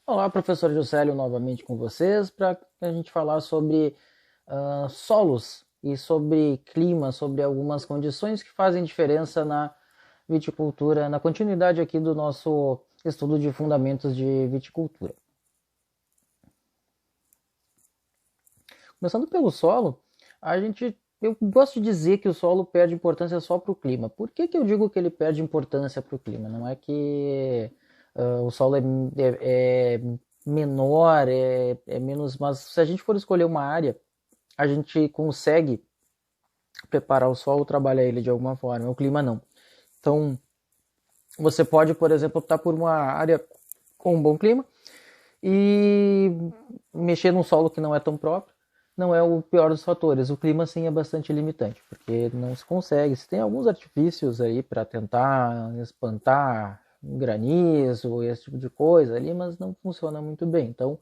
Olá, professor Juscelio, novamente com vocês para a gente falar sobre solos e sobre clima, sobre algumas condições que fazem diferença na viticultura, na continuidade aqui do nosso estudo de fundamentos de viticultura. Começando pelo solo, eu gosto de dizer que o solo perde importância só para o clima. Por que eu digo que ele perde importância para o clima? Não é que o solo é menor, é menos, mas se a gente for escolher uma área, a gente consegue preparar o solo, trabalhar ele de alguma forma. O clima não. Então, você pode, por exemplo, optar por uma área com um bom clima e mexer num solo que não é tão próprio não é o pior dos fatores. O clima sim é bastante limitante, porque não se consegue. Se tem alguns artifícios aí para tentar espantar granizo, esse tipo de coisa ali, mas não funciona muito bem. Então,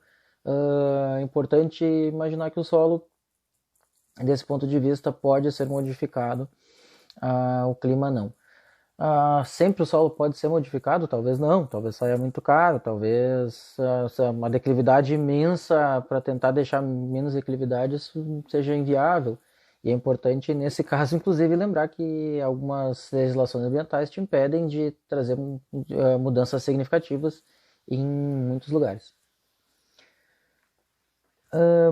é importante imaginar que o solo, desse ponto de vista, pode ser modificado, o clima não. Sempre o solo pode ser modificado? Talvez não, talvez saia muito caro, talvez uma declividade imensa para tentar deixar menos declividade seja inviável. E é importante, nesse caso, inclusive, lembrar que algumas legislações ambientais te impedem de trazer mudanças significativas em muitos lugares.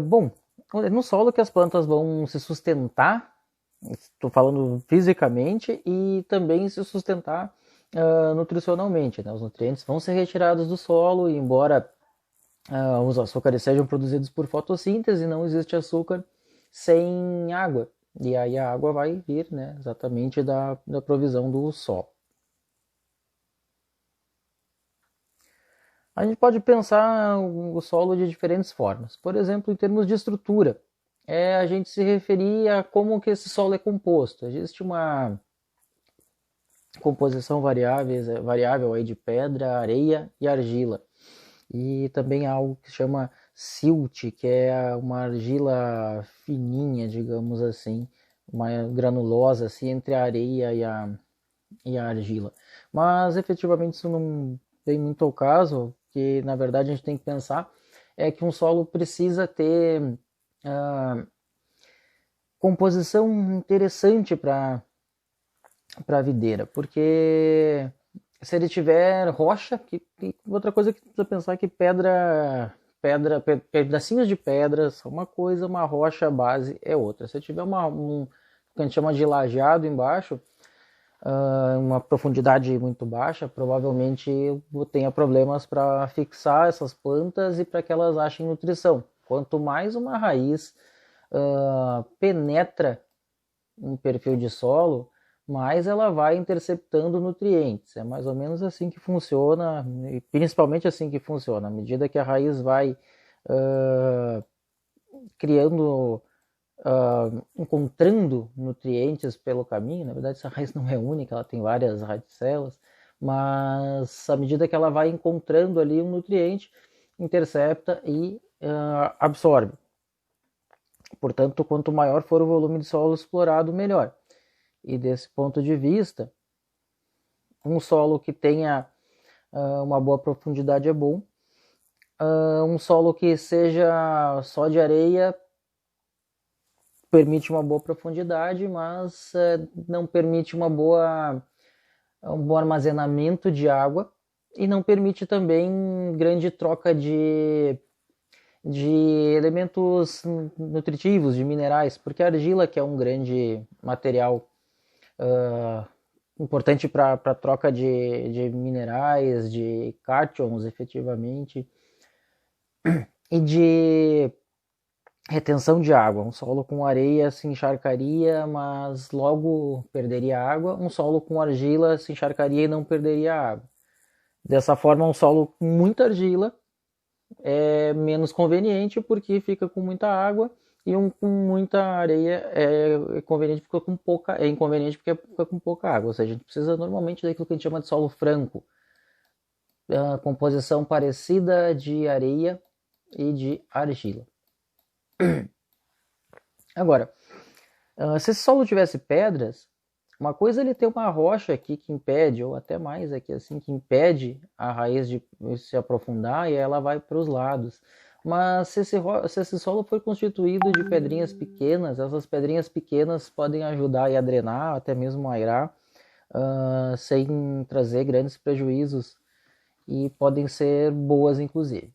Bom, no solo que as plantas vão se sustentar, estou falando fisicamente, e também se sustentar nutricionalmente. Né? Os nutrientes vão ser retirados do solo, e embora os açúcares sejam produzidos por fotossíntese, não existe açúcar sem água. E aí a água vai vir, né, exatamente da provisão do solo. A gente pode pensar o solo de diferentes formas. Por exemplo, em termos de estrutura, a gente se referir a como que esse solo é composto. Existe uma composição variável aí de pedra, areia e argila. E também há algo que se chama silt, que é uma argila fininha, digamos assim, uma granulosa assim, entre a areia e a argila. Mas efetivamente isso não vem muito ao caso, que na verdade a gente tem que pensar é que um solo precisa ter uh, composição interessante para a videira, porque se ele tiver rocha, outra coisa que precisa pensar é que pedacinhos de pedra são uma coisa, uma rocha base é outra. Se tiver um que a gente chama de lajeado embaixo, uma profundidade muito baixa, provavelmente eu tenha problemas para fixar essas plantas e para que elas achem nutrição. Quanto mais uma raiz penetra um perfil de solo, mais ela vai interceptando nutrientes. É mais ou menos assim que funciona, e principalmente assim que funciona. À medida que a raiz vai criando, encontrando nutrientes pelo caminho, na verdade essa raiz não é única, ela tem várias radicelas, mas à medida que ela vai encontrando ali um nutriente, intercepta e absorve. Portanto, quanto maior for o volume de solo explorado, melhor. E desse ponto de vista, um solo que tenha uma boa profundidade é bom. Um solo que seja só de areia permite uma boa profundidade, mas não permite um bom armazenamento de água e não permite também grande troca de elementos nutritivos, de minerais, porque a argila, que é um grande material importante para a troca de minerais, de cátions, efetivamente, e de retenção de água. Um solo com areia se encharcaria, mas logo perderia água. Um solo com argila se encharcaria e não perderia água. Dessa forma, um solo com muita argila é menos conveniente porque fica com muita água, e um com muita areia é conveniente porque fica com pouca, é inconveniente porque fica com pouca água. Ou seja, a gente precisa normalmente daquilo que a gente chama de solo franco, a composição parecida de areia e de argila. Agora, se esse solo tivesse pedras, Uma coisa é ele ter uma rocha aqui que impede, ou até mais aqui assim, que impede a raiz de se aprofundar e ela vai para os lados. Mas se esse solo for constituído de pedrinhas pequenas, essas pedrinhas pequenas podem ajudar a drenar, até mesmo aerar, sem trazer grandes prejuízos e podem ser boas inclusive.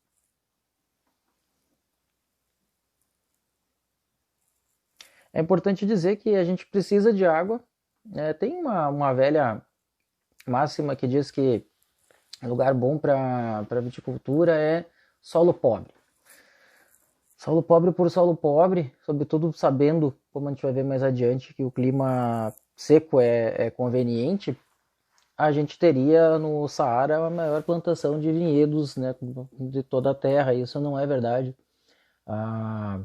É importante dizer que a gente precisa de água. Tem uma velha máxima que diz que lugar bom para viticultura é solo pobre. Solo pobre por solo pobre, sobretudo sabendo, como a gente vai ver mais adiante, que o clima seco é conveniente, a gente teria no Saara a maior plantação de vinhedos, né, de toda a terra. Isso não é verdade. Ah,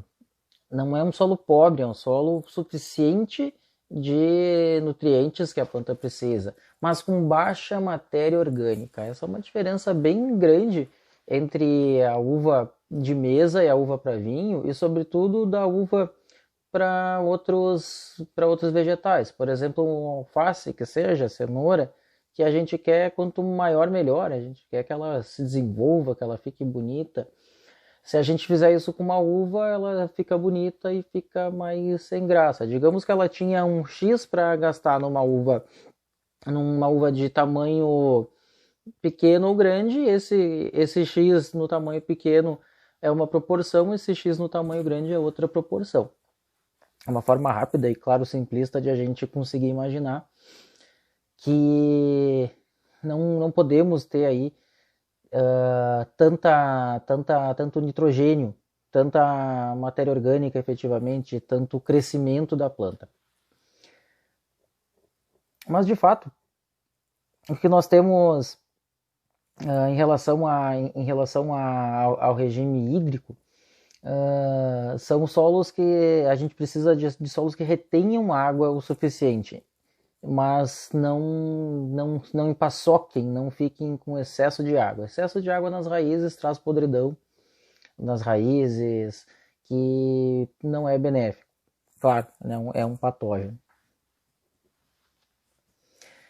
não é um solo pobre, é um solo suficiente de nutrientes que a planta precisa, mas com baixa matéria orgânica. Essa é uma diferença bem grande entre a uva de mesa e a uva para vinho, e sobretudo da uva para outros vegetais. Por exemplo, um alface, que seja, cenoura, que a gente quer quanto maior melhor, a gente quer que ela se desenvolva, que ela fique bonita. Se a gente fizer isso com uma uva, ela fica bonita e fica mais sem graça. Digamos que ela tinha um X para gastar numa uva de tamanho pequeno ou grande, esse X no tamanho pequeno é uma proporção, esse X no tamanho grande é outra proporção. É uma forma rápida e, claro, simplista de a gente conseguir imaginar que não podemos ter aí tanto nitrogênio, tanta matéria orgânica efetivamente, tanto crescimento da planta. Mas de fato, o que nós temos ao regime hídrico são solos que a gente precisa de solos que retenham água o suficiente, mas não empaçoquem, não fiquem com excesso de água. Excesso de água nas raízes traz podridão nas raízes, que não é benéfico. Claro, é um patógeno.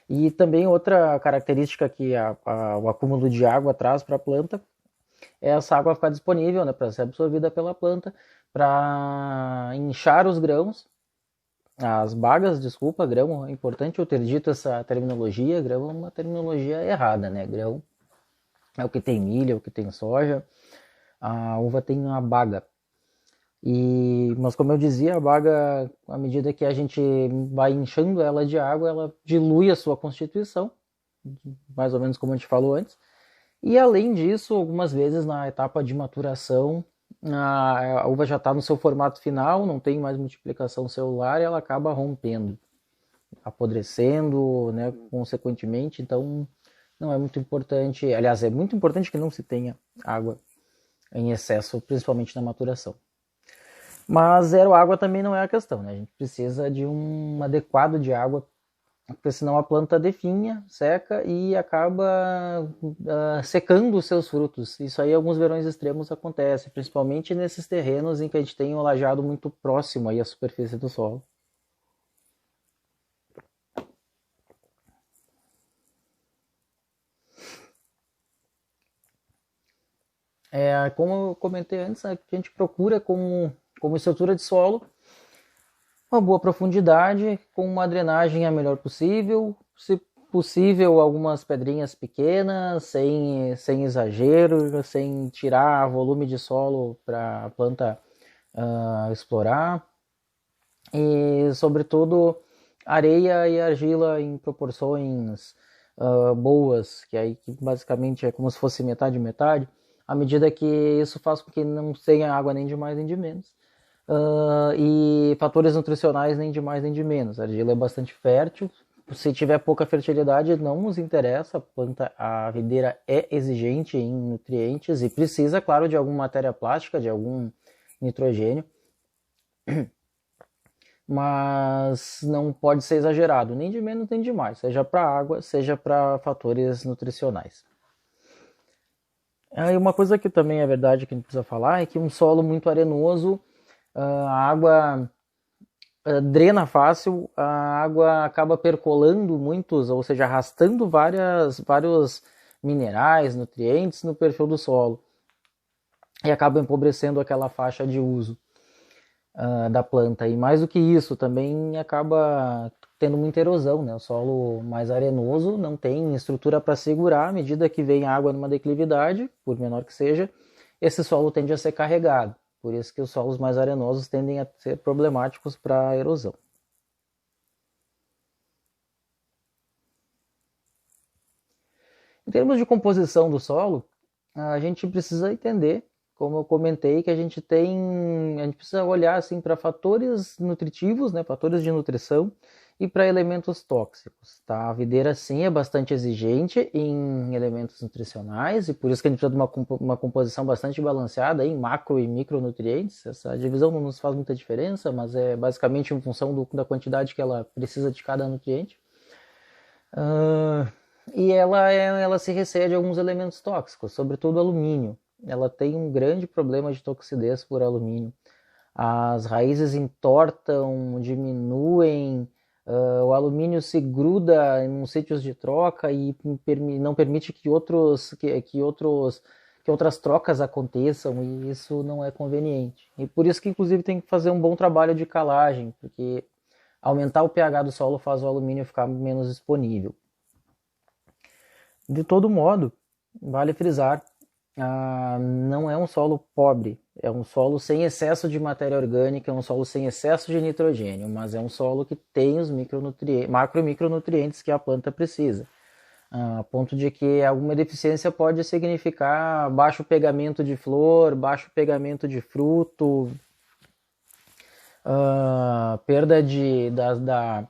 E também outra característica que o acúmulo de água traz para a planta é essa água ficar disponível, né, para ser absorvida pela planta, para inchar os grãos, as bagas, desculpa, grão, é importante eu ter dito essa terminologia, grão é uma terminologia errada, né, grão é o que tem milho, é o que tem soja, a uva tem uma baga. Mas como eu dizia, a baga, à medida que a gente vai inchando ela de água, ela dilui a sua constituição, mais ou menos como a gente falou antes. E além disso, algumas vezes na etapa de maturação, a uva já está no seu formato final, não tem mais multiplicação celular e ela acaba rompendo, apodrecendo, né, consequentemente. Então, não é muito importante, aliás, é muito importante que não se tenha água em excesso, principalmente na maturação. Mas zero água também não é a questão, né? A gente precisa de um adequado de água, porque senão a planta definha, seca e acaba secando os seus frutos. Isso aí, alguns verões extremos acontece, principalmente nesses terrenos em que a gente tem um lajado muito próximo aí à superfície do solo. Como eu comentei antes, a gente procura como estrutura de solo uma boa profundidade, com uma drenagem a melhor possível, se possível algumas pedrinhas pequenas, sem exagero, sem tirar volume de solo para a planta explorar, e sobretudo areia e argila em proporções boas, que aí basicamente é como se fosse metade metade, à medida que isso faz com que não tenha água nem de mais nem de menos. E fatores nutricionais nem de mais nem de menos. A argila é bastante fértil. Se tiver pouca fertilidade, não nos interessa. A videira é exigente em nutrientes e precisa, claro, de alguma matéria plástica, de algum nitrogênio. Mas não pode ser exagerado, nem de menos nem de mais, seja para água, seja para fatores nutricionais. Aí uma coisa que também é verdade que a gente precisa falar é que um solo muito arenoso, a água drena fácil, a água acaba percolando muitos, ou seja, arrastando vários minerais, nutrientes no perfil do solo e acaba empobrecendo aquela faixa de uso da planta. E mais do que isso, também acaba tendo muita erosão, né? O solo mais arenoso não tem estrutura para segurar, à medida que vem água numa declividade, por menor que seja, esse solo tende a ser carregado. Por isso que os solos mais arenosos tendem a ser problemáticos para erosão. Em termos de composição do solo, a gente precisa entender, como eu comentei, que a gente precisa olhar assim para fatores nutritivos, né, fatores de nutrição e para elementos tóxicos, tá? A videira sim é bastante exigente em elementos nutricionais e por isso que a gente precisa de uma composição bastante balanceada em macro e micronutrientes. Essa divisão não nos faz muita diferença, mas é basicamente em função da quantidade que ela precisa de cada nutriente. E ela se receia de alguns elementos tóxicos, sobretudo alumínio. Ela tem um grande problema de toxidez por alumínio. As raízes entortam, diminuem, o alumínio se gruda em sítios de troca e não permite que outras trocas aconteçam, e isso não é conveniente. E por isso que inclusive tem que fazer um bom trabalho de calagem, porque aumentar o pH do solo faz o alumínio ficar menos disponível. De todo modo, vale frisar, não é um solo pobre, é um solo sem excesso de matéria orgânica, é um solo sem excesso de nitrogênio, mas é um solo que tem os macro e micronutrientes que a planta precisa. A ponto de que alguma deficiência pode significar baixo pegamento de flor, baixo pegamento de fruto, perda da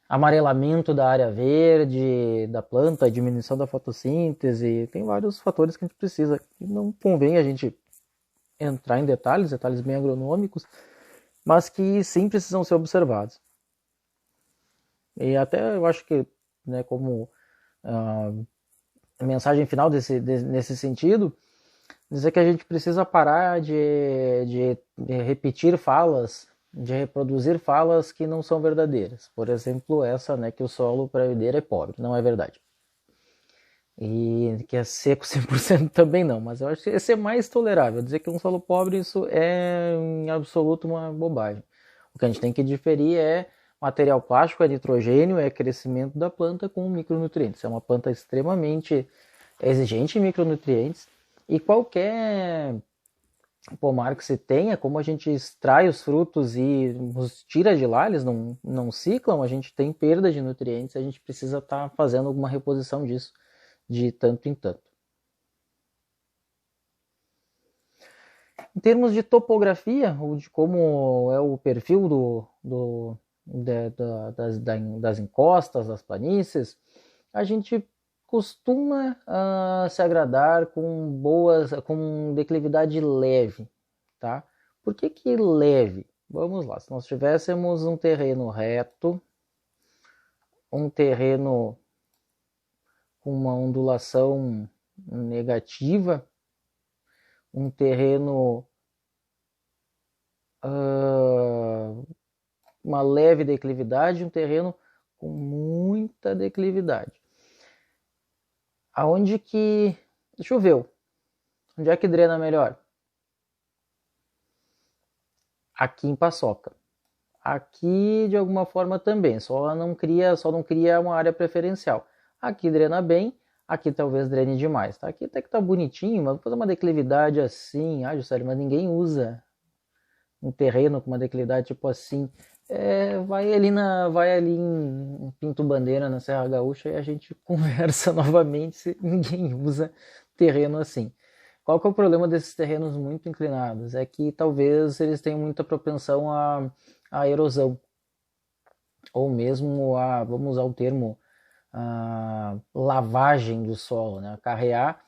amarelamento da área verde, da planta, diminuição da fotossíntese, tem vários fatores que a gente precisa. Não convém a gente entrar em detalhes bem agronômicos, mas que sim precisam ser observados. E até eu acho que, né, como mensagem final nesse sentido, dizer que a gente precisa parar de repetir falas, de reproduzir falas que não são verdadeiras. Por exemplo, essa, né, que o solo para videira é pobre. Não é verdade. E que é seco 100% também não, mas eu acho que esse é mais tolerável. Dizer que um solo pobre, isso é em absoluto uma bobagem. O que a gente tem que diferir é material plástico, é nitrogênio, é crescimento da planta com micronutrientes. É uma planta extremamente exigente em micronutrientes e qualquer pomar que se tenha, como a gente extrai os frutos e os tira de lá, eles não ciclam, a gente tem perda de nutrientes, a gente precisa estar fazendo alguma reposição disso de tanto em tanto. Em termos de topografia, ou de como é o perfil das encostas, das planícies, a gente costuma se agradar com declividade leve, tá? Por que leve? Vamos lá, se nós tivéssemos um terreno reto, um terreno com uma ondulação negativa, um terreno uma leve declividade, um terreno com muita declividade. Aonde que choveu? Onde é que drena melhor? Aqui em Paçoca. Aqui de alguma forma também, só não cria uma área preferencial. Aqui drena bem, aqui talvez drene demais. Tá? Aqui até que tá bonitinho, mas vou fazer uma declividade assim, Juscelio, mas ninguém usa um terreno com uma declividade tipo assim. Vai ali em Pinto Bandeira, na Serra Gaúcha, e a gente conversa novamente se ninguém usa terreno assim. Qual que é o problema desses terrenos muito inclinados? É que talvez eles tenham muita propensão à erosão, ou mesmo vamos usar o termo, a lavagem do solo, né? Carrear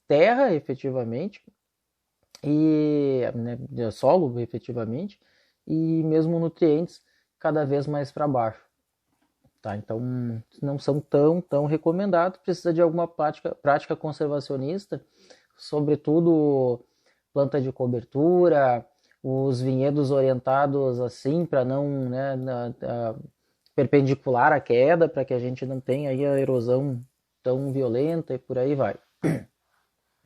terra efetivamente, e solo efetivamente, e mesmo nutrientes cada vez mais para baixo. Tá? Então não são tão recomendados, precisa de alguma prática conservacionista, sobretudo planta de cobertura, os vinhedos orientados assim para não, né, perpendicular à queda, para que a gente não tenha aí a erosão tão violenta e por aí vai.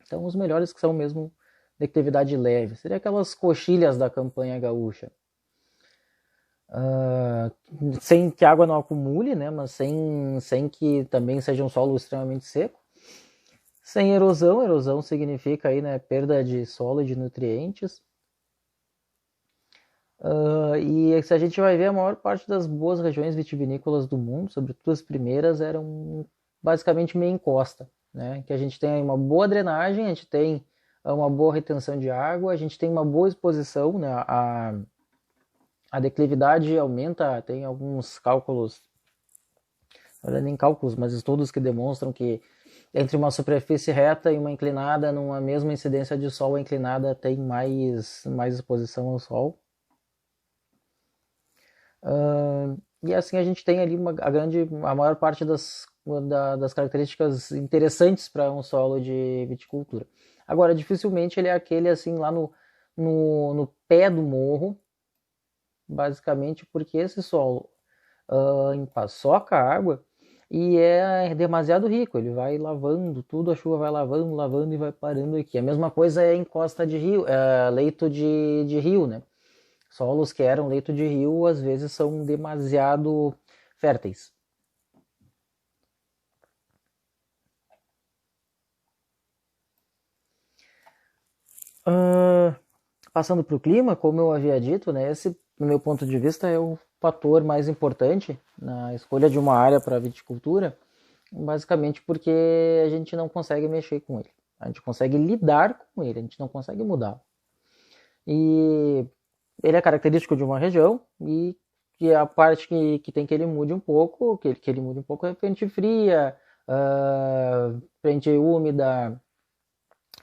Então os melhores que são mesmo de atividade leve, seria aquelas coxilhas da campanha gaúcha. Sem que a água não acumule, né, mas sem que também seja um solo extremamente seco. Sem erosão, erosão significa aí, né, perda de solo e de nutrientes. E se a gente vai ver, a maior parte das boas regiões vitivinícolas do mundo, sobretudo as primeiras, eram basicamente meio encosta, né? Que a gente tem uma boa drenagem, a gente tem uma boa retenção de água, a gente tem uma boa exposição, né? A declividade aumenta, tem alguns cálculos, não é nem cálculos, mas estudos que demonstram que entre uma superfície reta e uma inclinada, numa mesma incidência de sol, a inclinada tem mais exposição ao sol. E assim a gente tem ali a maior parte das características interessantes para um solo de viticultura. Agora, dificilmente ele é aquele assim lá no pé do morro, basicamente porque esse solo empaçoca a água e é demasiado rico, ele vai lavando tudo, a chuva vai lavando e vai parando aqui. A mesma coisa é em costa de rio, leito de rio, né? Solos que eram leito de rio, às vezes são demasiado férteis. Passando para o clima, como eu havia dito, né, esse, no meu ponto de vista, é o fator mais importante na escolha de uma área para viticultura, basicamente porque a gente não consegue mexer com ele. A gente consegue lidar com ele, a gente não consegue mudar. E ele é característico de uma região e que a parte que tem que ele mude um pouco, que ele mude um pouco é frente fria, frente úmida,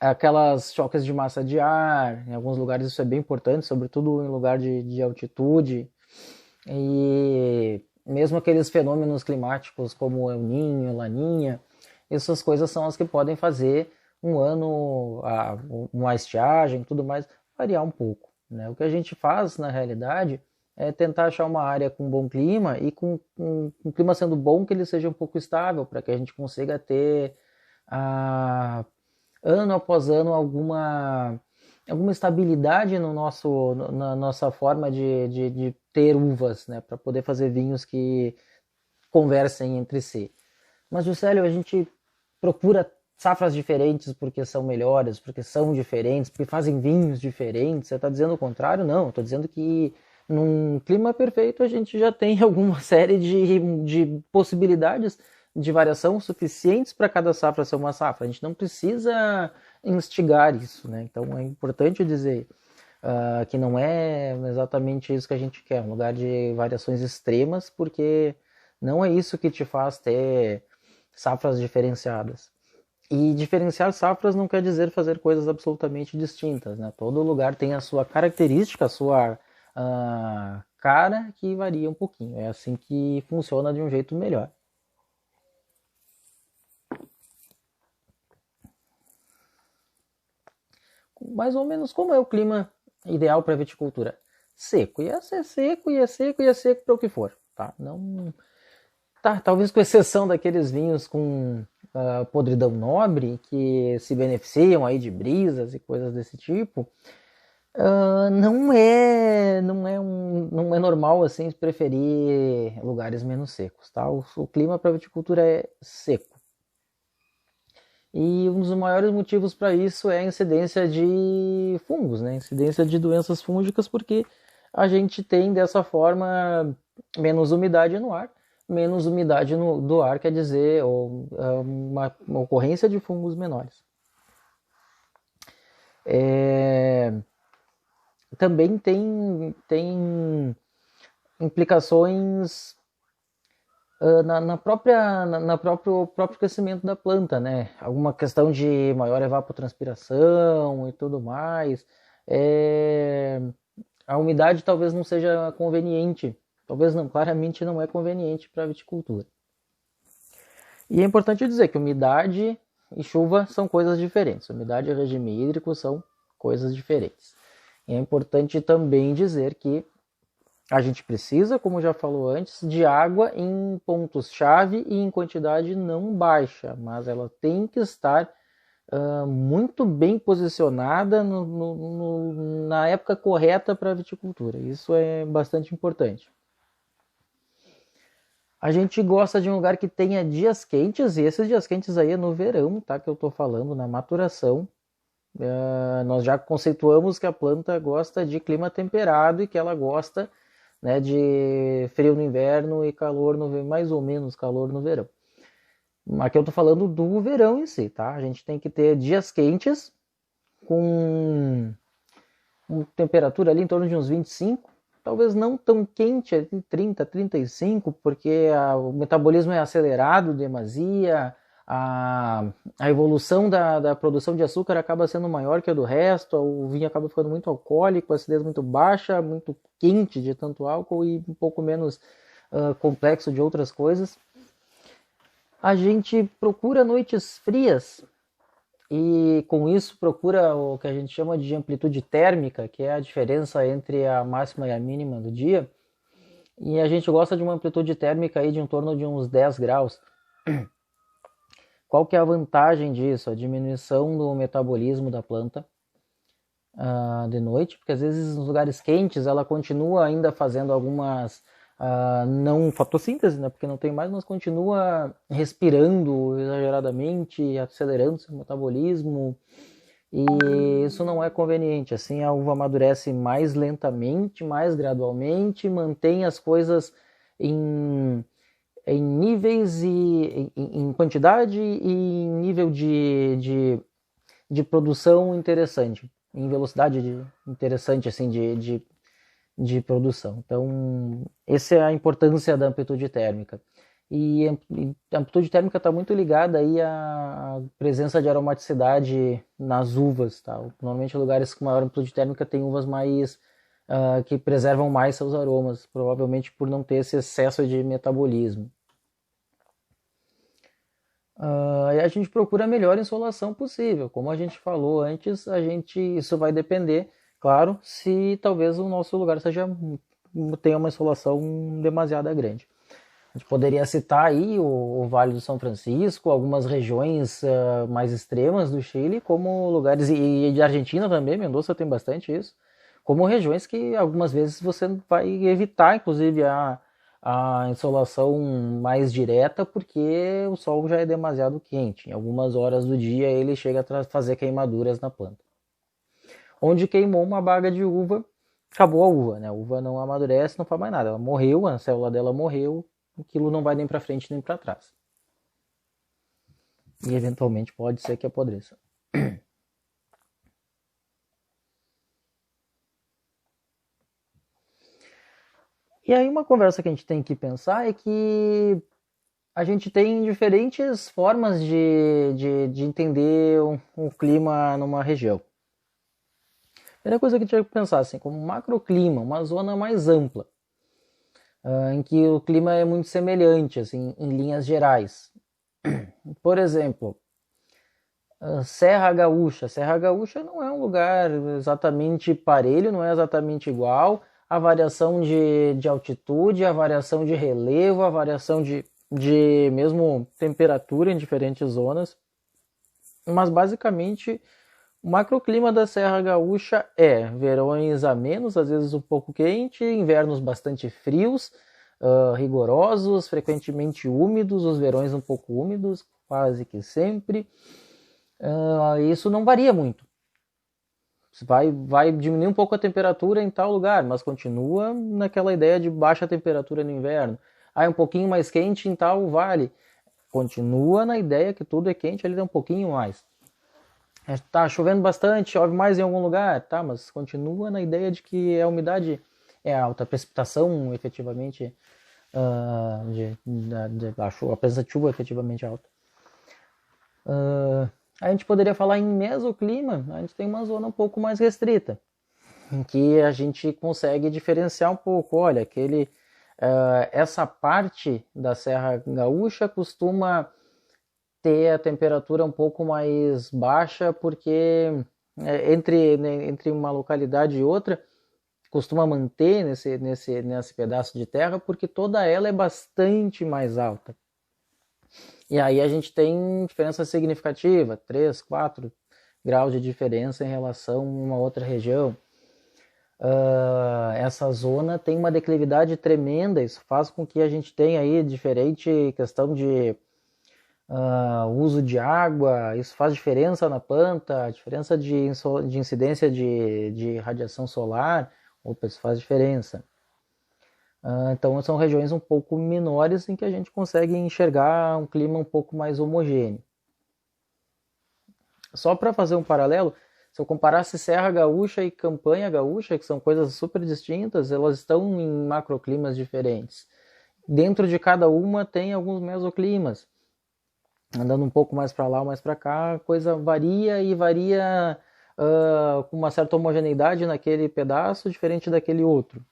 aquelas choques de massa de ar, em alguns lugares isso é bem importante, sobretudo em lugar de altitude, e mesmo aqueles fenômenos climáticos como El Niño, Laninha, essas coisas são as que podem fazer um ano, uma estiagem, tudo mais, variar um pouco. Né? O que a gente faz, na realidade, é tentar achar uma área com bom clima e com um clima sendo bom que ele seja um pouco estável, para que a gente consiga ter ano após ano alguma estabilidade na nossa forma de ter uvas, né, para poder fazer vinhos que conversem entre si. Mas, Juscelio, a gente procura safras diferentes porque são melhores, porque são diferentes, porque fazem vinhos diferentes. Você está dizendo o contrário? Não, estou dizendo que num clima perfeito a gente já tem alguma série de possibilidades de variação suficientes para cada safra ser uma safra. A gente não precisa instigar isso, né? Então é importante dizer que não é exatamente isso que a gente quer, um lugar de variações extremas, porque não é isso que te faz ter safras diferenciadas. E diferenciar safras não quer dizer fazer coisas absolutamente distintas, né? Todo lugar tem a sua característica, a sua cara que varia um pouquinho. É assim que funciona de um jeito melhor. Mais ou menos como é o clima ideal para viticultura? Seco. Ia ser seco, ia seco, ia seco para o que for. Tá? Não... tá, talvez com exceção daqueles vinhos com podridão nobre, que se beneficiam aí de brisas e coisas desse tipo. Não é normal assim preferir lugares menos secos. Tá? O clima para viticultura é seco. E um dos maiores motivos para isso é a incidência de fungos, né? Incidência de doenças fúngicas, porque a gente tem dessa forma menos umidade no ar. Menos umidade do ar quer dizer uma ocorrência de fungos menores. Também tem implicações próprio crescimento da planta, né? Alguma questão de maior evapotranspiração e tudo mais. A umidade talvez não seja conveniente, talvez não, claramente não é conveniente para a viticultura. E é importante dizer que umidade e chuva são coisas diferentes. Umidade e regime hídrico são coisas diferentes. E é importante também dizer que a gente precisa, como já falou antes, de água em pontos-chave e em quantidade não baixa, mas ela tem que estar muito bem posicionada na época correta para a viticultura. Isso é bastante importante. A gente gosta de um lugar que tenha dias quentes, e esses dias quentes aí é no verão, tá? Que eu estou falando, na maturação. Nós já conceituamos que a planta gosta de clima temperado e que ela gosta, né, de frio no inverno e calor no verão, mais ou menos calor no verão. Aqui eu estou falando do verão em si, tá? A gente tem que ter dias quentes com uma temperatura ali em torno de uns 25, talvez não tão quente, 30, 35, porque o metabolismo é acelerado, demasia, a evolução da produção de açúcar acaba sendo maior que a do resto, o vinho acaba ficando muito alcoólico, a acidez muito baixa, muito quente de tanto álcool e um pouco menos complexo de outras coisas. A gente procura noites frias e com isso procura o que a gente chama de amplitude térmica, que é a diferença entre a máxima e a mínima do dia. E a gente gosta de uma amplitude térmica aí de em torno de uns 10 graus. Qual que é a vantagem disso? A diminuição do metabolismo da planta de noite, porque às vezes nos lugares quentes ela continua ainda fazendo algumas não fotossíntese, né, porque não tem mais, mas continua respirando exageradamente, acelerando seu metabolismo, e isso não é conveniente. Assim a uva amadurece mais lentamente, mais gradualmente, mantém as coisas em níveis e em quantidade e em nível de produção interessante, em velocidade interessante assim de produção. Então, essa é a importância da amplitude térmica. E a amplitude térmica está muito ligada aí à presença de aromaticidade nas uvas. Tá? Normalmente, lugares com maior amplitude térmica têm uvas mais que preservam mais seus aromas, provavelmente por não ter esse excesso de metabolismo. E a gente procura a melhor insolação possível. Como a gente falou antes, isso vai depender, claro, se talvez o nosso lugar tenha uma insolação demasiado grande. A gente poderia citar aí o Vale do São Francisco, algumas regiões mais extremas do Chile, como lugares, e de Argentina também, Mendoza tem bastante isso, como regiões que algumas vezes você vai evitar, inclusive, a insolação mais direta, porque o sol já é demasiado quente. Em algumas horas do dia ele chega a fazer queimaduras na planta. Onde queimou uma baga de uva, acabou a uva, né? A uva não amadurece, não faz mais nada. Ela morreu, a célula dela morreu, aquilo não vai nem para frente nem para trás. E eventualmente pode ser que apodreça. E aí uma conversa que a gente tem que pensar é que a gente tem diferentes formas de entender um clima numa região. A primeira coisa que a gente tem que pensar, assim, como um macroclima, uma zona mais ampla, em que o clima é muito semelhante, assim, em linhas gerais. Por exemplo, Serra Gaúcha. Serra Gaúcha não é um lugar exatamente parelho, não é exatamente igual. A variação de altitude, a variação de relevo, a variação de mesmo temperatura em diferentes zonas. Mas basicamente o macroclima da Serra Gaúcha é verões amenos, às vezes um pouco quente, invernos bastante frios, rigorosos, frequentemente úmidos, os verões um pouco úmidos, quase que sempre. Isso não varia muito. Vai diminuir um pouco a temperatura em tal lugar, mas continua naquela ideia de baixa temperatura no inverno. É um pouquinho mais quente em tal vale. Continua na ideia que tudo é quente, ali é um pouquinho mais. Tá chovendo bastante, chove mais em algum lugar, tá? Mas continua na ideia de que a umidade é alta, a precipitação efetivamente, a presença de chuva é efetivamente alta. A gente poderia falar em mesoclima, a gente tem uma zona um pouco mais restrita, em que a gente consegue diferenciar um pouco. Olha, essa parte da Serra Gaúcha costuma ter a temperatura um pouco mais baixa, porque entre uma localidade e outra, costuma manter nesse pedaço de terra, porque toda ela é bastante mais alta. E aí a gente tem diferença significativa, 3, 4 graus de diferença em relação a uma outra região. Essa zona tem uma declividade tremenda, isso faz com que a gente tenha aí diferente questão de uso de água, isso faz diferença na planta, diferença de incidência de radiação solar, opa, isso faz diferença. Então são regiões um pouco menores em que a gente consegue enxergar um clima um pouco mais homogêneo. Só para fazer um paralelo, se eu comparasse Serra Gaúcha e Campanha Gaúcha, que são coisas super distintas, elas estão em macroclimas diferentes. Dentro de cada uma tem alguns mesoclimas. Andando um pouco mais para lá ou mais para cá, a coisa varia e varia com uma certa homogeneidade naquele pedaço, diferente daquele outro.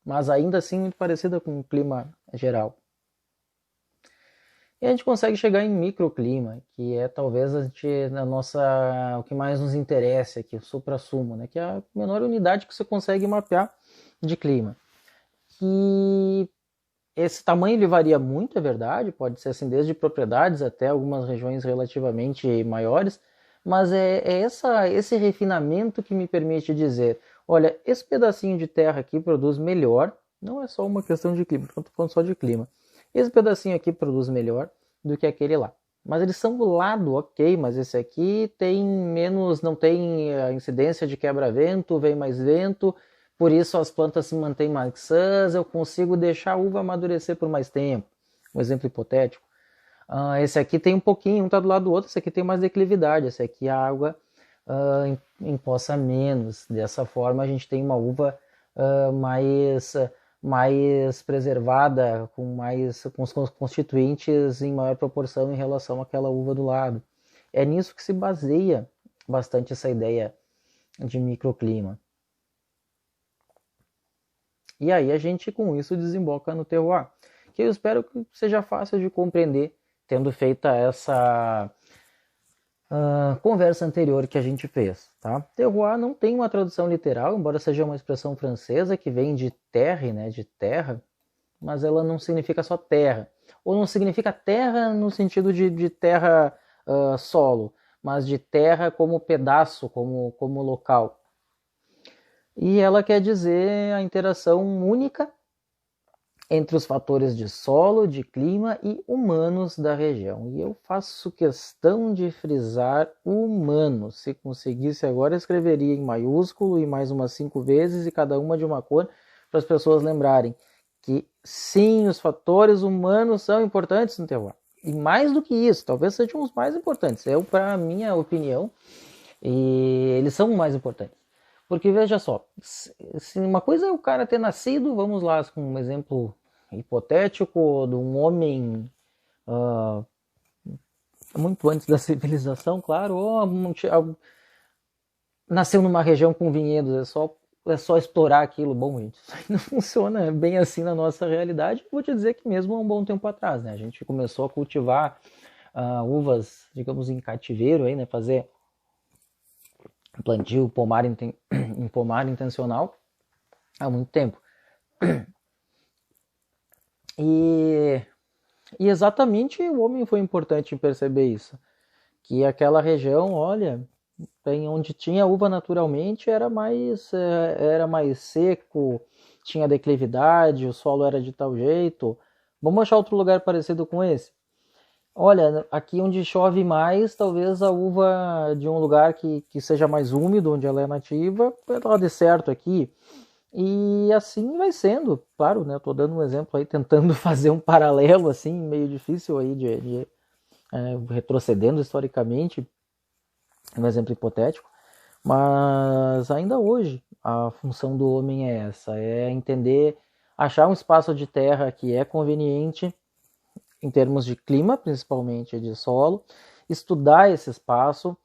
Mas ainda assim muito parecida com o clima geral. E a gente consegue chegar em microclima, que é talvez o que mais nos interessa aqui, o suprassumo, né? Que é a menor unidade que você consegue mapear de clima. Que esse tamanho ele varia muito, é verdade, pode ser assim desde propriedades até algumas regiões relativamente maiores, mas esse refinamento que me permite dizer, olha, esse pedacinho de terra aqui produz melhor, não é só uma questão de clima, estou falando só de clima. Esse pedacinho aqui produz melhor do que aquele lá. Mas eles são do lado, ok, mas esse aqui tem menos, não tem a incidência de quebra-vento, vem mais vento, por isso as plantas se mantêm mais sãs, eu consigo deixar a uva amadurecer por mais tempo. Um exemplo hipotético. Esse aqui tem um pouquinho, um está do lado do outro, esse aqui tem mais declividade, esse aqui a água empoça menos. Dessa forma a gente tem uma uva mais preservada, com os constituintes em maior proporção em relação àquela uva do lado. É nisso que se baseia bastante essa ideia de microclima. E aí a gente com isso desemboca no terroir, que eu espero que seja fácil de compreender, tendo feita essa conversa anterior que a gente fez. Tá? Terroir não tem uma tradução literal, embora seja uma expressão francesa que vem de terre, né, de terra, mas ela não significa só terra. Ou não significa terra no sentido de terra solo, mas de terra como pedaço, como local. E ela quer dizer a interação única entre os fatores de solo, de clima e humanos da região. E eu faço questão de frisar humanos. Se conseguisse agora, escreveria em maiúsculo e mais umas 5 vezes e cada uma de uma cor, para as pessoas lembrarem que sim, os fatores humanos são importantes no terroir. E mais do que isso, talvez sejam os mais importantes. Para a minha opinião, e eles são os mais importantes. Porque veja só, se uma coisa é o cara ter nascido, vamos lá, com um exemplo hipotético de um homem muito antes da civilização, claro, ou nasceu numa região com vinhedos, é só explorar aquilo. Bom, gente, isso aí não funciona bem assim na nossa realidade. Vou te dizer que mesmo há um bom tempo atrás, né? A gente começou a cultivar uvas, digamos, em cativeiro, aí, né? Fazer plantio em pomar intencional há muito tempo. E exatamente o homem foi importante em perceber isso. Que aquela região, olha, onde tinha uva naturalmente era mais seco, tinha declividade, o solo era de tal jeito. Vamos achar outro lugar parecido com esse? Olha, aqui onde chove mais, talvez a uva de um lugar que seja mais úmido, onde ela é nativa, ela dê certo aqui. E assim vai sendo, claro, né? Estou dando um exemplo aí, tentando fazer um paralelo, assim, meio difícil aí retrocedendo historicamente, um exemplo hipotético, mas ainda hoje a função do homem é essa, é entender, achar um espaço de terra que é conveniente, em termos de clima, principalmente de solo, estudar esse espaço,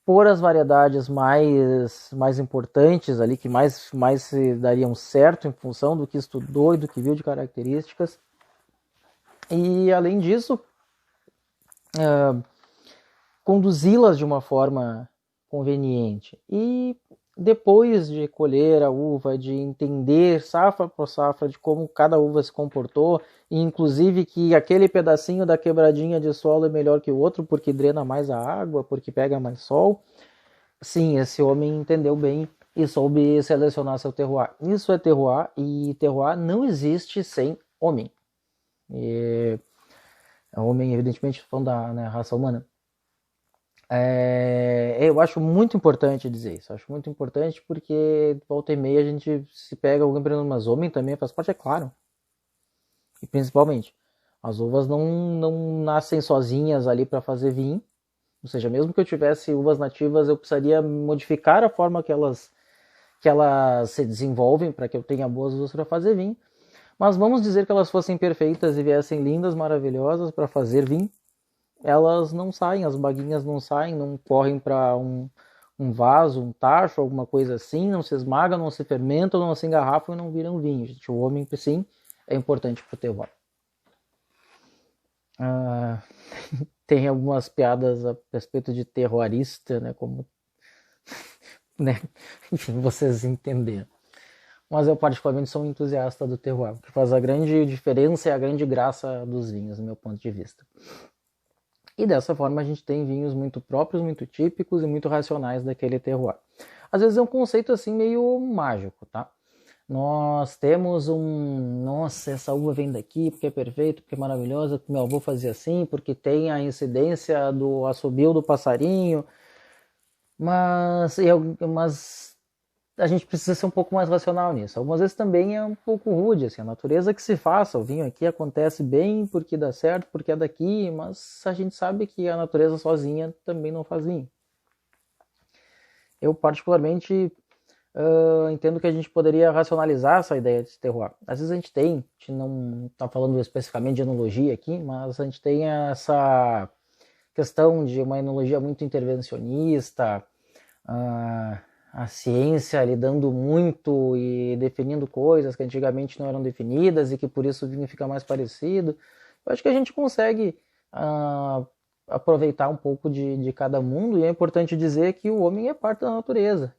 pôr as variedades mais importantes ali, que mais se dariam certo em função do que estudou e do que viu de características. E, além disso, conduzi-las de uma forma conveniente. E depois de colher a uva, de entender safra por safra de como cada uva se comportou, e inclusive que aquele pedacinho da quebradinha de solo é melhor que o outro porque drena mais a água, porque pega mais sol, sim, esse homem entendeu bem e soube selecionar seu terroir. Isso é terroir, e terroir não existe sem homem. E homem, evidentemente, falando da, né, raça humana. Eu acho muito importante dizer isso. Acho muito importante porque volta e meia a gente se pega alguém perguntando, mas homem também faz parte, é claro. E principalmente, as uvas não nascem sozinhas ali para fazer vinho. Ou seja, mesmo que eu tivesse uvas nativas, eu precisaria modificar a forma que elas se desenvolvem para que eu tenha boas uvas para fazer vinho. Mas vamos dizer que elas fossem perfeitas e viessem lindas, maravilhosas para fazer vinho. Elas não saem, as baguinhas não saem, não correm para um vaso, um tacho, alguma coisa assim, não se esmagam, não se fermentam, não se engarrafam e não viram vinho. Gente, o homem, sim, é importante para o terroir. Tem algumas piadas a respeito de terrorista, né, como né, vocês entenderam. Mas eu particularmente sou um entusiasta do terroir, o que faz a grande diferença e a grande graça dos vinhos, do meu ponto de vista. E dessa forma a gente tem vinhos muito próprios, muito típicos e muito racionais daquele terroir. Às vezes é um conceito assim meio mágico, tá? Nós temos nossa, essa uva vem daqui porque é perfeito, porque é maravilhosa, porque meu avô fazia assim, porque tem a incidência do assobio do passarinho, mas a gente precisa ser um pouco mais racional nisso. Algumas vezes também é um pouco rude, assim, a natureza que se faça, o vinho aqui acontece bem porque dá certo, porque é daqui, mas a gente sabe que a natureza sozinha também não faz vinho. Eu particularmente entendo que a gente poderia racionalizar essa ideia de terroir. Às vezes a gente não está falando especificamente de enologia aqui, mas a gente tem essa questão de uma enologia muito intervencionista, a ciência lidando muito e definindo coisas que antigamente não eram definidas e que por isso o vinho fica mais parecido. Eu acho que a gente consegue aproveitar um pouco de cada mundo, e é importante dizer que o homem é parte da natureza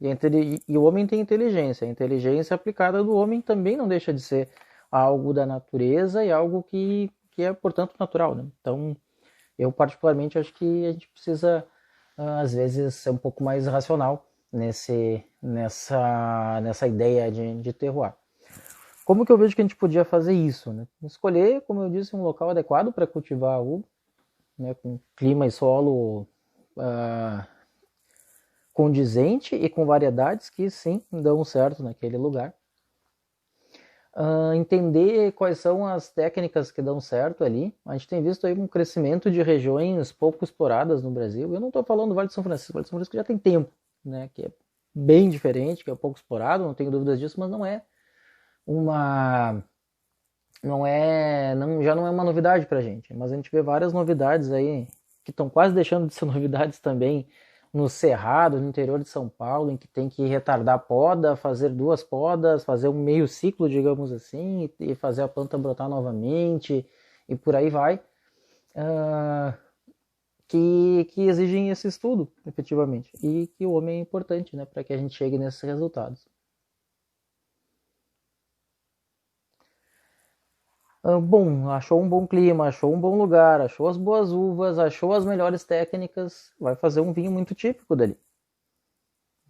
e o homem tem inteligência. A inteligência aplicada do homem também não deixa de ser algo da natureza e algo que é, portanto, natural, né? Então, eu particularmente acho que a gente precisa, às vezes, ser um pouco mais racional nessa ideia de terroir. Como que eu vejo que a gente podia fazer isso? Né? Escolher, como eu disse, um local adequado para cultivar a uva, né, com clima e solo condizente e com variedades que sim dão certo naquele lugar. Entender quais são as técnicas que dão certo ali. A gente tem visto aí um crescimento de regiões pouco exploradas no Brasil. Eu não estou falando do Vale de São Francisco. O Vale de São Francisco já tem tempo, né, que é bem diferente, que é pouco explorado, não tenho dúvidas disso, mas não é uma já não é uma novidade pra gente, mas a gente vê várias novidades aí que estão quase deixando de ser novidades também no Cerrado, no interior de São Paulo, em que tem que retardar a poda, fazer 2 podas, fazer um meio ciclo, digamos assim, e fazer a planta brotar novamente, e por aí vai, que exigem esse estudo, efetivamente, e que o homem é importante, né, para que a gente chegue nesses resultados. Bom, achou um bom clima, achou um bom lugar, achou as boas uvas, achou as melhores técnicas, vai fazer um vinho muito típico dali.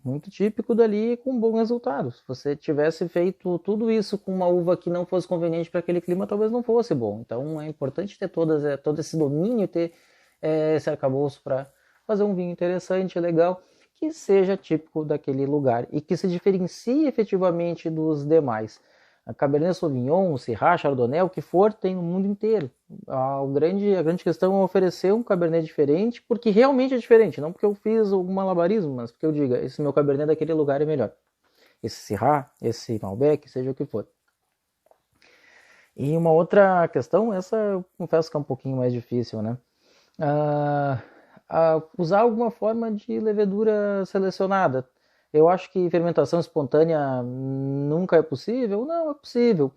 Muito típico dali com bom resultado. Se você tivesse feito tudo isso com uma uva que não fosse conveniente para aquele clima, talvez não fosse bom. Então é importante ter todo esse domínio, ter esse arcabouço para fazer um vinho interessante, legal, que seja típico daquele lugar e que se diferencie efetivamente dos demais. A Cabernet Sauvignon, o Syrah, Chardonnay, o que for, tem no mundo inteiro. A grande questão é oferecer um Cabernet diferente, porque realmente é diferente, não porque eu fiz algum malabarismo, mas porque eu diga, esse meu Cabernet daquele lugar é melhor. Esse Syrah, esse Malbec, seja o que for. E uma outra questão, essa eu confesso que é um pouquinho mais difícil, né? Usar alguma forma de levedura selecionada. Eu acho que fermentação espontânea nunca é possível? Não, é possível.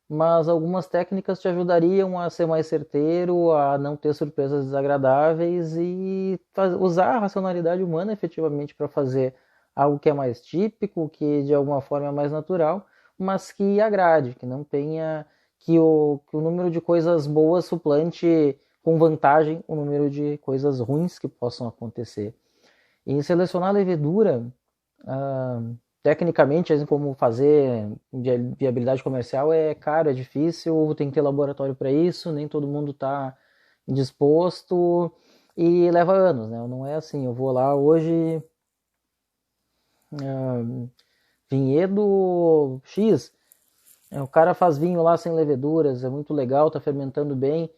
mas algumas técnicas te ajudariam a ser mais certeiro, a não ter surpresas desagradáveis e usar a racionalidade humana efetivamente para fazer algo que é mais típico, que de alguma forma é mais natural, mas que agrade, que não tenha que o número de coisas boas suplante com vantagem o número de coisas ruins que possam acontecer. E selecionar a levedura, ah, tecnicamente, assim como fazer viabilidade comercial é caro, é difícil, tem que ter laboratório para isso, nem todo mundo está disposto e leva anos, né? Não é assim, eu vou lá hoje, vinhedo X, o cara faz vinho lá sem leveduras, é muito legal, tá fermentando bem.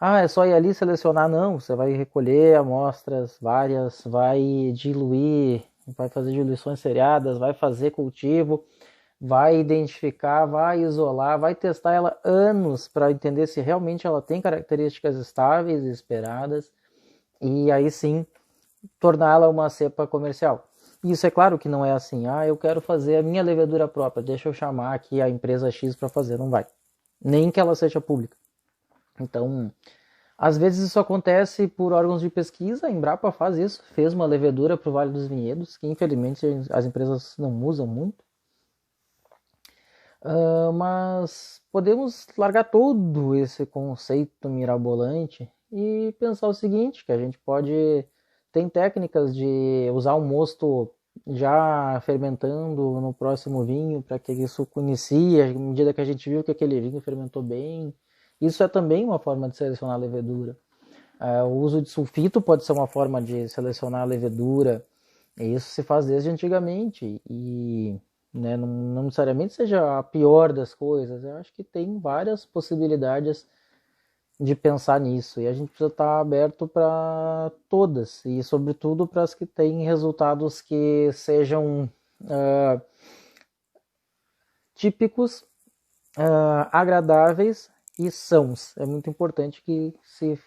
Ah, é só ir ali selecionar? Não, você vai recolher amostras várias, vai diluir, vai fazer diluições seriadas, vai fazer cultivo, vai identificar, vai isolar, vai testar ela anos para entender se realmente ela tem características estáveis e esperadas, e aí sim torná-la uma cepa comercial. Isso é claro que não é assim, eu quero fazer a minha levedura própria, deixa eu chamar aqui a empresa X para fazer, não vai. Nem que ela seja pública. Então, às vezes isso acontece por órgãos de pesquisa, a Embrapa faz isso, fez uma levedura para o Vale dos Vinhedos, que infelizmente as empresas não usam muito. Mas podemos largar todo esse conceito mirabolante e pensar o seguinte, que a gente pode... Tem técnicas de usar o mosto já fermentando no próximo vinho para que isso inicie, à medida que a gente viu que aquele vinho fermentou bem. Isso é também uma forma de selecionar a levedura. O uso de sulfito pode ser uma forma de selecionar a levedura. E isso se faz desde antigamente. E né, não necessariamente seja a pior das coisas. Eu acho que tem várias possibilidades de pensar nisso. E a gente precisa estar aberto para todas. E, sobretudo, para as que têm resultados que sejam típicos, agradáveis e sãos. É muito importante que se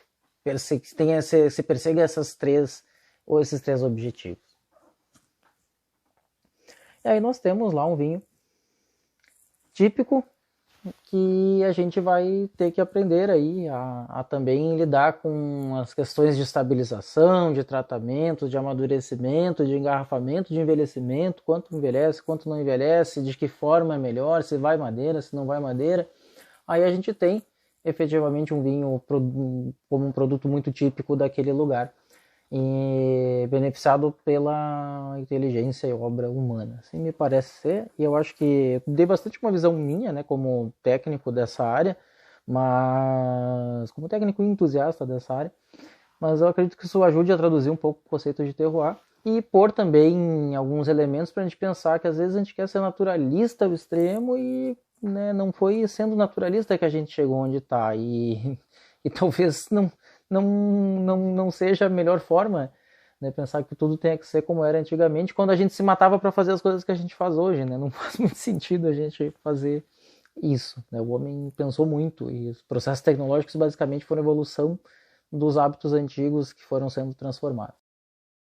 persiga esses três objetivos. E aí nós temos lá um vinho típico que a gente vai ter que aprender aí a também lidar com as questões de estabilização, de tratamento, de amadurecimento, de engarrafamento, de envelhecimento, quanto envelhece, quanto não envelhece, de que forma é melhor, se vai madeira, se não vai madeira. Aí a gente tem efetivamente um vinho como um produto muito típico daquele lugar e beneficiado pela inteligência e obra humana. Assim me parece ser, e eu acho que dei bastante uma visão minha, né, como técnico dessa área, mas como técnico entusiasta dessa área, mas eu acredito que isso ajude a traduzir um pouco o conceito de terroir e pôr também alguns elementos para a gente pensar que às vezes a gente quer ser naturalista ao extremo e né, não foi sendo naturalista que a gente chegou onde está e talvez não seja a melhor forma, né, pensar que tudo tem que ser como era antigamente, quando a gente se matava para fazer as coisas que a gente faz hoje, né? Não faz muito sentido a gente fazer isso, né? O homem pensou muito e os processos tecnológicos basicamente foram evolução dos hábitos antigos que foram sendo transformados.